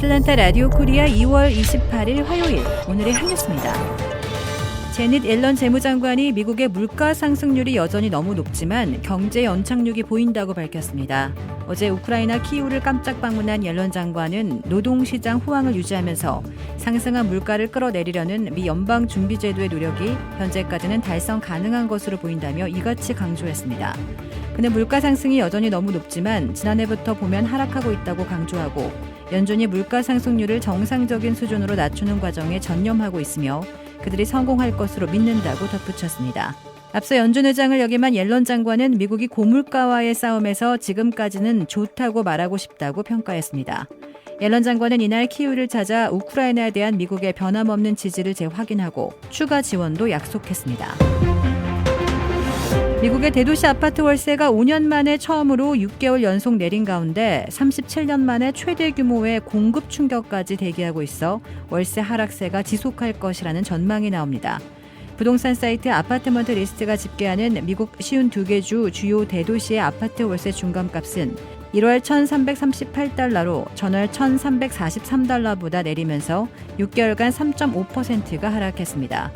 애틀랜타 라디오 코리아 2월 28일 화요일 오늘의 한 뉴스입니다. 제닛 옐런 재무장관이 미국의 물가 상승률이 여전히 너무 높지만 경제 연착륙이 보인다고 밝혔습니다. 어제 우크라이나 키이우를 깜짝 방문한 옐런 장관은 노동시장 호황을 유지하면서 상승한 물가를 끌어내리려는 미 연방준비제도의 노력이 현재까지는 달성 가능한 것으로 보인다며 이같이 강조했습니다. 그는 물가 상승이 여전히 너무 높지만 지난해부터 보면 하락하고 있다고 강조하고 연준이 물가 상승률을 정상적인 수준으로 낮추는 과정에 전념하고 있으며 그들이 성공할 것으로 믿는다고 덧붙였습니다. 앞서 연준 의장을 역임한 옐런 장관은 미국이 고물가와의 싸움에서 지금까지는 좋다고 말하고 싶다고 평가했습니다. 옐런 장관은 이날 키이우를 찾아 우크라이나에 대한 미국의 변함없는 지지를 재확인하고 추가 지원도 약속했습니다. 미국의 대도시 아파트 월세가 5년 만에 처음으로 6개월 연속 내린 가운데 37년 만에 최대 규모의 공급 충격까지 대기하고 있어 월세 하락세가 지속할 것이라는 전망이 나옵니다. 부동산 사이트 아파트먼트 리스트가 집계하는 미국 52개 주 주요 대도시의 아파트 월세 중간값은 1월 1,338달러로 전월 1,343달러보다 내리면서 6개월간 3.5%가 하락했습니다.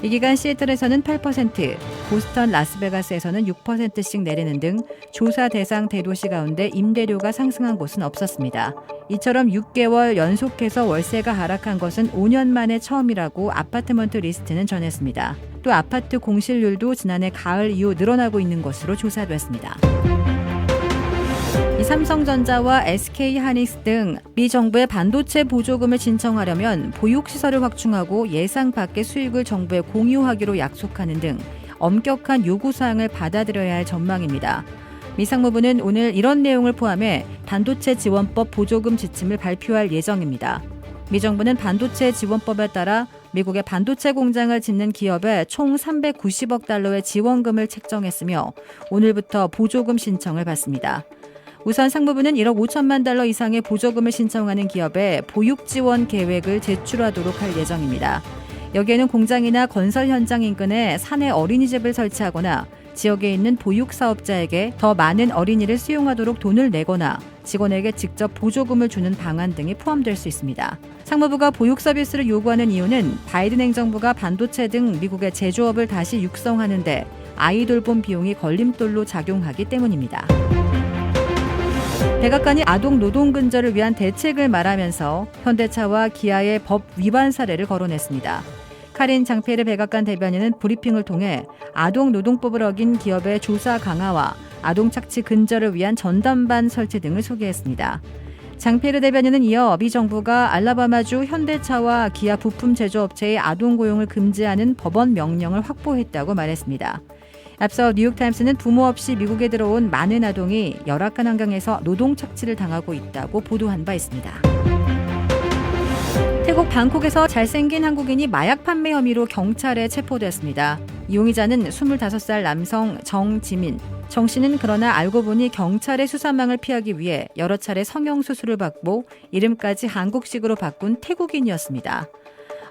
이 기간 시애틀에서는 8%, 보스턴, 라스베가스에서는 6%씩 내리는 등 조사 대상 대도시 가운데 임대료가 상승한 곳은 없었습니다. 이처럼 6개월 연속해서 월세가 하락한 것은 5년 만에 처음이라고 아파트먼트 리스트는 전했습니다. 또 아파트 공실률도 지난해 가을 이후 늘어나고 있는 것으로 조사됐습니다. 삼성전자와 SK하이닉스 등 미 정부의 반도체 보조금을 신청하려면 보육시설을 확충하고 예상 밖의 수익을 정부에 공유하기로 약속하는 등 엄격한 요구사항을 받아들여야 할 전망입니다. 미 상무부는 오늘 이런 내용을 포함해 반도체 지원법 보조금 지침을 발표할 예정입니다. 미 정부는 반도체 지원법에 따라 미국의 반도체 공장을 짓는 기업에 총 390억 달러의 지원금을 책정했으며 오늘부터 보조금 신청을 받습니다. 우선 상무부는 1억 5천만 달러 이상의 보조금을 신청하는 기업에 보육 지원 계획을 제출하도록 할 예정입니다. 여기에는 공장이나 건설 현장 인근에 사내 어린이집을 설치하거나 지역에 있는 보육 사업자에게 더 많은 어린이를 수용하도록 돈을 내거나 직원에게 직접 보조금을 주는 방안 등이 포함될 수 있습니다. 상무부가 보육 서비스를 요구하는 이유는 바이든 행정부가 반도체 등 미국의 제조업을 다시 육성하는 데 아이 돌봄 비용이 걸림돌로 작용하기 때문입니다. 백악관이 아동 노동 근절을 위한 대책을 말하면서 현대차와 기아의 법 위반 사례를 거론했습니다. 카린 장페르 백악관 대변인은 브리핑을 통해 아동 노동법을 어긴 기업의 조사 강화와 아동 착취 근절을 위한 전담반 설치 등을 소개했습니다. 장페르 대변인은 이어 미 정부가 알라바마주 현대차와 기아 부품 제조업체의 아동 고용을 금지하는 법원 명령을 확보했다고 말했습니다. 앞서 뉴욕타임스는 부모 없이 미국에 들어온 많은 아동이 열악한 환경에서 노동 착취를 당하고 있다고 보도한 바 있습니다. 태국 방콕에서 잘생긴 한국인이 마약 판매 혐의로 경찰에 체포됐습니다. 이 용의자는 25살 남성 정지민. 정 씨는 그러나 알고 보니 경찰의 수사망을 피하기 위해 여러 차례 성형수술을 받고 이름까지 한국식으로 바꾼 태국인이었습니다.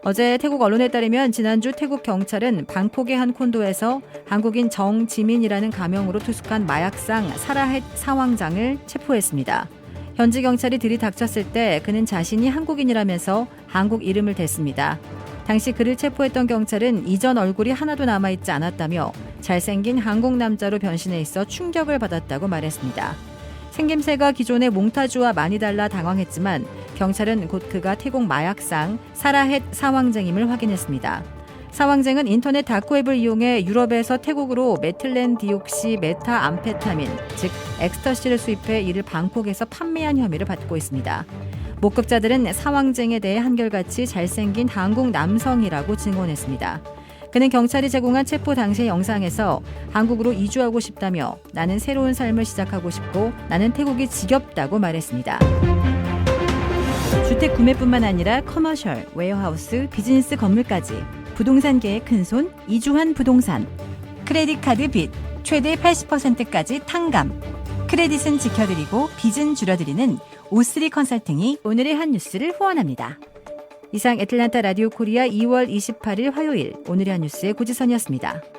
어제 태국 언론에 따르면 지난주 태국 경찰은 방콕의 한 콘도에서 한국인 정지민이라는 가명으로 투숙한 마약상 사라헷 사왕장을 체포했습니다. 현지 경찰이 들이닥쳤을 때 그는 자신이 한국인이라면서 한국 이름을 댔습니다. 당시 그를 체포했던 경찰은 이전 얼굴이 하나도 남아있지 않았다며 잘생긴 한국 남자로 변신해 있어 충격을 받았다고 말했습니다. 생김새가 기존의 몽타주와 많이 달라 당황했지만 경찰은 곧 그가 태국 마약상 사라헷 사왕쟁임을 확인했습니다. 사왕쟁은 인터넷 다크웹을 이용해 유럽에서 태국으로 메틸렌 디옥시 메타암페타민, 즉 엑스터시를 수입해 이를 방콕에서 판매한 혐의를 받고 있습니다. 목격자들은 사왕쟁에 대해 한결같이 잘생긴 한국 남성이라고 증언했습니다. 그는 경찰이 제공한 체포 당시의 영상에서 한국으로 이주하고 싶다며 나는 새로운 삶을 시작하고 싶고 나는 태국이 지겹다고 말했습니다. 주택 구매뿐만 아니라 커머셜, 웨어하우스, 비즈니스 건물까지 부동산계의 큰손 이주환 부동산. 크레딧 카드 빚 최대 80%까지 탕감. 크레딧은 지켜드리고 빚은 줄여드리는 O3 컨설팅이 오늘의 한 뉴스를 후원합니다. 이상 애틀랜타 라디오 코리아 2월 28일 화요일 오늘의 한 뉴스의 고지선이었습니다.